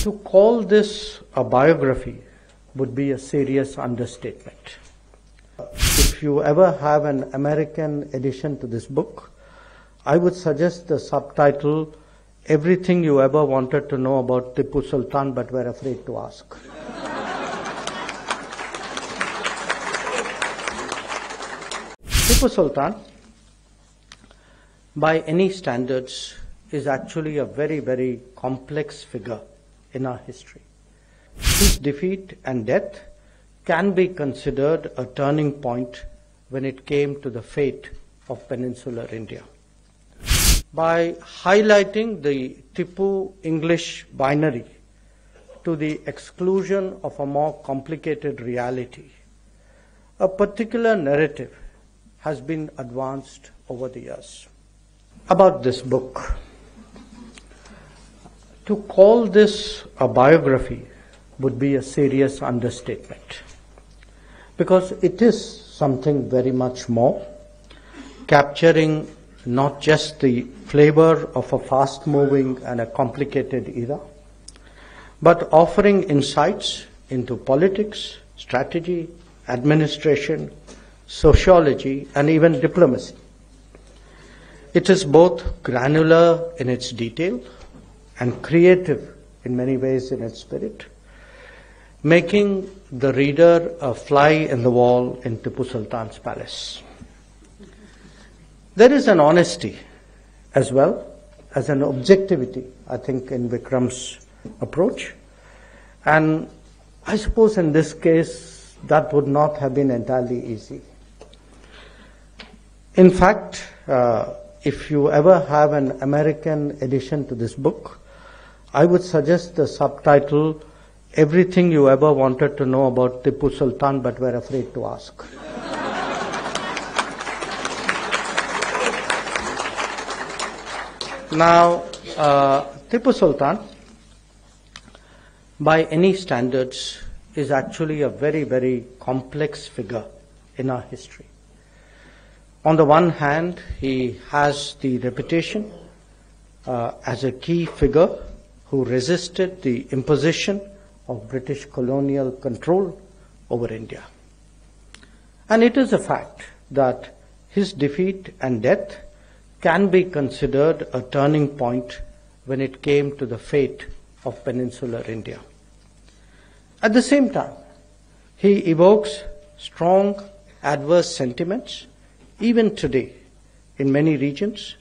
To call this a biography would be a serious understatement. If you ever have an American edition to this book, I would suggest the subtitle, Everything You Ever Wanted to Know About Tipu Sultan But Were Afraid to Ask. Tipu Sultan, by any standards, is actually a very, very complex figure in our history. His defeat and death can be considered a turning point when it came to the fate of peninsular India. By highlighting the Tipu English binary to the exclusion of a more complicated reality, a particular narrative has been advanced over the years. About this book, to call this a biography would be a serious understatement, because it is something very much more, capturing not just the flavor of a fast-moving and a complicated era, but offering insights into politics, strategy, administration, sociology, and even diplomacy. It is both granular in its detail and creative in many ways in its spirit, making the reader a fly in the wall in Tipu Sultan's palace. There is an honesty as well as an objectivity, I think, in Vikram's approach. And I suppose in this case, that would not have been entirely easy. In fact, if you ever have an American edition to this book, I would suggest the subtitle, Everything You Ever Wanted to Know About Tipu Sultan But Were Afraid to Ask. Now, Tipu Sultan, by any standards, is actually a very, very complex figure in our history. On the one hand, he has the reputation as a key figure who resisted the imposition of British colonial control over India. And it is a fact that his defeat and death can be considered a turning point when it came to the fate of peninsular India. At the same time, he evokes strong adverse sentiments even today in many regions,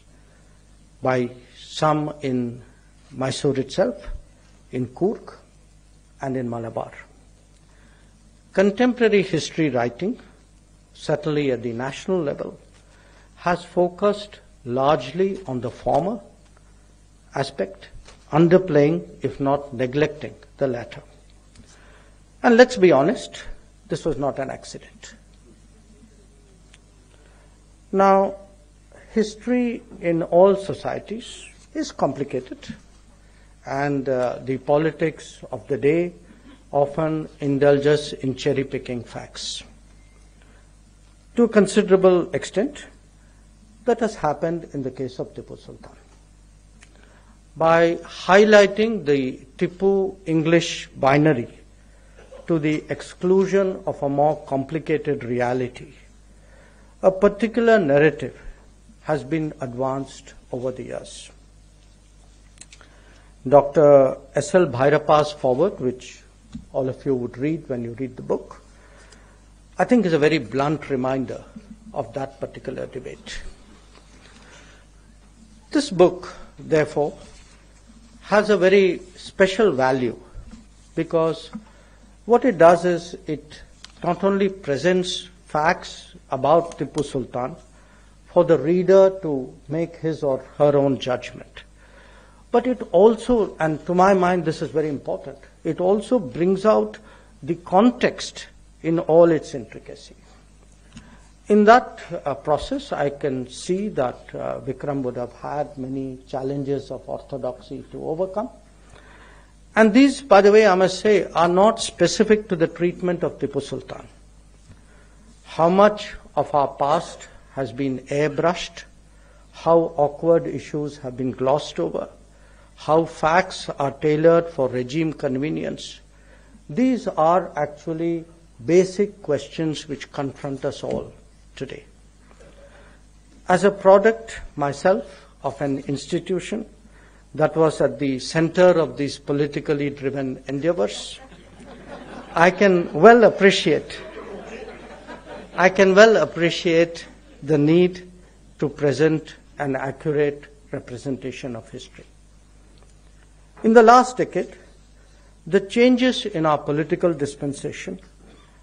by some in Mysore itself, in Coorg, and in Malabar. Contemporary history writing, certainly at the national level, has focused largely on the former aspect, underplaying, if not neglecting, the latter. And let's be honest, this was not an accident. Now, history in all societies is complicated, and the politics of the day often indulges in cherry-picking facts. To a considerable extent, that has happened in the case of Tipu Sultan. By highlighting the Tipu English binary to the exclusion of a more complicated reality, a particular narrative has been advanced over the years. Dr. S.L. Bhairappa's foreword, which all of you would read when you read the book, I think is a very blunt reminder of that particular debate. This book, therefore, has a very special value, because what it does is it not only presents facts about Tipu Sultan for the reader to make his or her own judgment, but it also, and to my mind this is very important, it also brings out the context in all its intricacy. In that process, I can see that Vikram would have had many challenges of orthodoxy to overcome. And these, by the way, I must say, are not specific to the treatment of Tipu Sultan. How much of our past has been airbrushed, how awkward issues have been glossed over, how facts are tailored for regime convenience. These are actually basic questions which confront us all today. As a product myself of an institution that was at the center of these politically driven endeavors, I can well appreciate the need to present an accurate representation of history. In the last decade, the changes in our political dispensation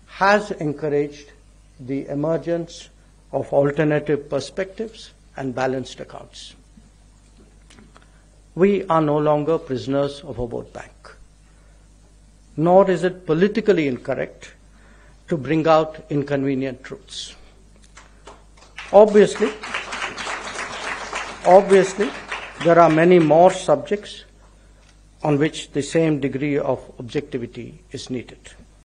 has encouraged the emergence of alternative perspectives and balanced accounts. We are no longer prisoners of a vote bank, nor is it politically incorrect to bring out inconvenient truths. Obviously, there are many more subjects on which the same degree of objectivity is needed.